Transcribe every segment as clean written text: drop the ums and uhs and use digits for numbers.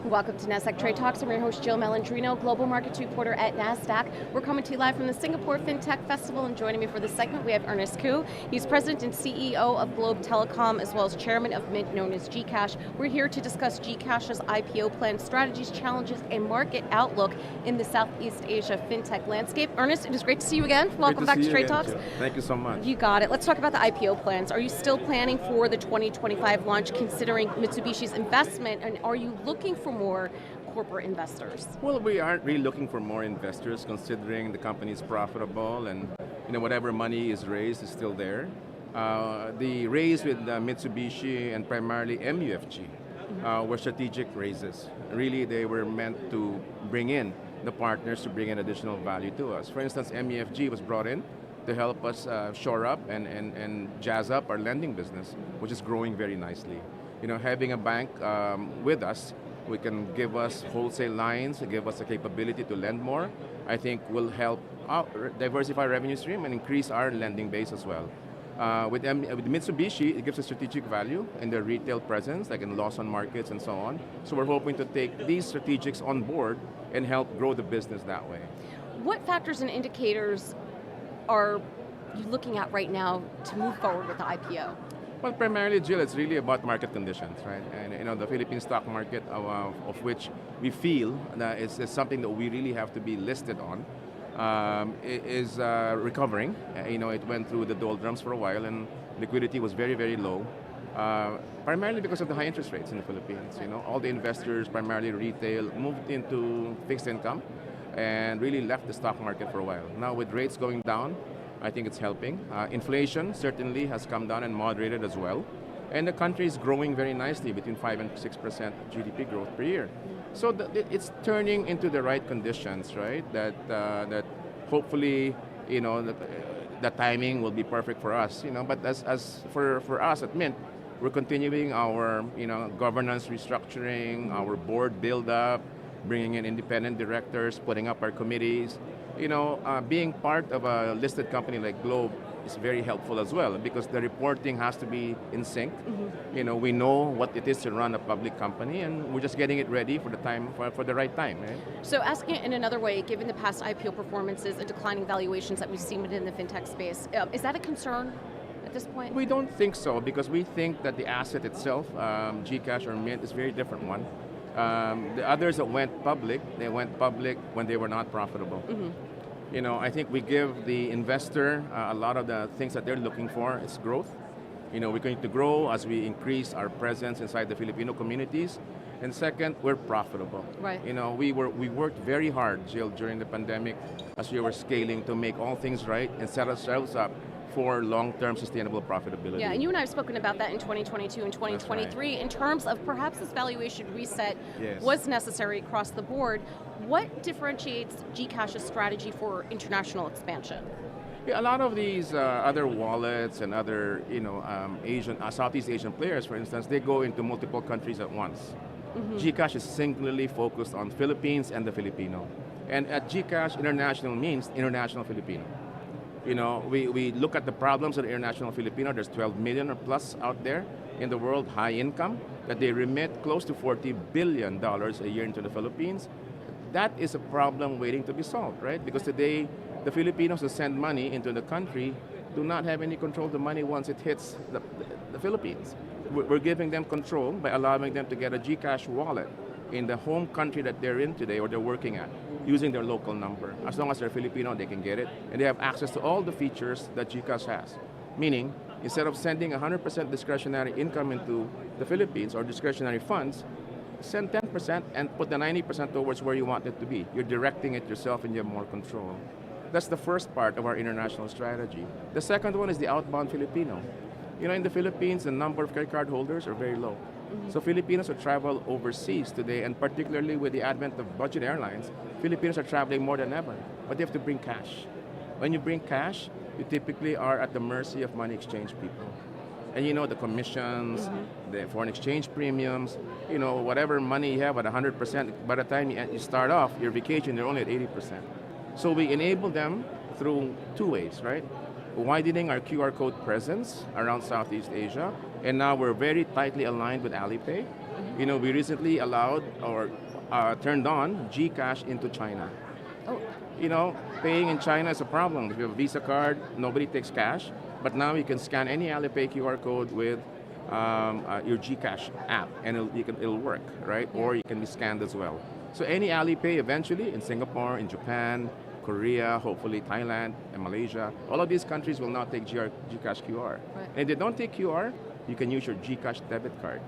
Welcome to Nasdaq TradeTalks. I'm your host, Jill Malandrino, Global Markets Reporter at Nasdaq. We're coming to you live from the Singapore FinTech Festival, and joining me for this segment, we have Ernest Cu. He's President and CEO of Globe Telecom, as well as Chairman of Mint, known as GCash. We're here to discuss GCash's IPO plan, strategies, challenges, and market outlook in the Southeast Asia FinTech landscape. Ernest, it is great to see you again. Welcome back to TradeTalks. Thank you so much. You got it. Let's talk about the IPO plans. Are you still planning for the 2025 launch, considering Mitsubishi's investment, and are you looking for more corporate investors? Well, we aren't really looking for more investors, considering the company is profitable and whatever money is raised is still there. The raise with Mitsubishi and primarily MUFG were strategic raises. Really, they were meant to bring in the partners to bring in additional value to us. For instance, MUFG was brought in to help us shore up and jazz up our lending business, which is growing very nicely. Having a bank with us, we can give us wholesale lines, give us the capability to lend more, I think will help diversify revenue stream and increase our lending base as well. With Mitsubishi, it gives us strategic value in their retail presence, like in Lawson markets and so on. So we're hoping to take these strategics on board and help grow the business that way. What factors and indicators are you looking at right now to move forward with the IPO? Well, primarily, Jill, it's really about market conditions, right? And the Philippine stock market, of which we feel that is something that we really have to be listed on, is recovering. It went through the doldrums for a while, and liquidity was very, very low. Primarily because of the high interest rates in the Philippines. All the investors, primarily retail, moved into fixed income and really left the stock market for a while. Now, with rates going down, I think it's helping. Inflation certainly has come down and moderated as well. And the country is growing very nicely, between 5 and 6% GDP growth per year. So it's turning into the right conditions, right? That hopefully, the timing will be perfect for us. But as for us at Mint, we're continuing our governance restructuring, our board build-up, bringing in independent directors, putting up our committees. Being part of a listed company like Globe is very helpful as well, because the reporting has to be in sync. Mm-hmm. We know what it is to run a public company, and we're just getting it ready for the right time. Right? So asking it in another way, given the past IPO performances and declining valuations that we've seen within the fintech space, is that a concern at this point? We don't think so, because we think that the asset itself, GCash or Mint, is a very different one. The others that went public, they went public when they were not profitable. Mm-hmm. I think we give the investor a lot of the things that they're looking for. It's growth. We're going to grow as we increase our presence inside the Filipino communities. And second, we're profitable. Right. We worked very hard, Jill, during the pandemic as we were scaling to make all things right and set ourselves up for long-term sustainable profitability. Yeah, and you and I have spoken about that in 2022 and 2023 in terms of perhaps this valuation reset was necessary across the board. What differentiates GCash's strategy for international expansion? Yeah, a lot of these other wallets and other Southeast Asian players, for instance, they go into multiple countries at once. Mm-hmm. GCash is singularly focused on Philippines and the Filipino. And at GCash, international means international Filipino. We look at the problems of the international Filipino. There's 12 million or plus out there in the world, high income, that they remit close to $40 billion a year into the Philippines. That is a problem waiting to be solved, right? Because today, the Filipinos who send money into the country do not have any control of the money once it hits the Philippines. We're giving them control by allowing them to get a GCash wallet in the home country that they're in today or they're working at, using their local number. As long as they're Filipino, they can get it, and they have access to all the features that GCash has. Meaning, instead of sending 100% discretionary income into the Philippines or discretionary funds, send 10% and put the 90% towards where you want it to be. You're directing it yourself and you have more control. That's the first part of our international strategy. The second one is the outbound Filipino. In the Philippines, the number of credit card holders are very low. Mm-hmm. So Filipinos who travel overseas today, and particularly with the advent of budget airlines, Filipinos are traveling more than ever, but they have to bring cash. When you bring cash, you typically are at the mercy of money exchange people. And the commissions, mm-hmm. the foreign exchange premiums, whatever money you have at 100%, by the time you start off your vacation, they're only at 80%. So we enable them through two ways, right? Widening our QR code presence around Southeast Asia, and now we're very tightly aligned with Alipay. You know, we recently allowed or turned on GCash into China. Oh, You know, paying in China is a problem. If you have a Visa card, nobody takes cash, but now you can scan any Alipay QR code with your GCash app, and it'll work, right? Or it can be scanned as well. So any Alipay eventually in Singapore, in Japan, Korea, hopefully Thailand, and Malaysia, all of these countries will now take GCash QR. Right. And if they don't take QR, you can use your GCash debit card,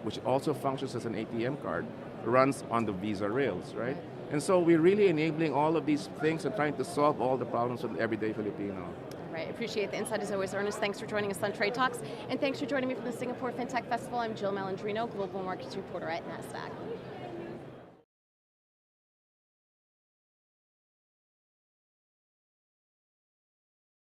which also functions as an ATM card, runs on the Visa rails, right? And so we're really enabling all of these things and trying to solve all the problems of the everyday Filipino. right. Appreciate the insight as always, Ernest. Thanks for joining us on Trade Talks. And thanks for joining me from the Singapore FinTech Festival. I'm Jill Malandrino, Global Markets Reporter at Nasdaq.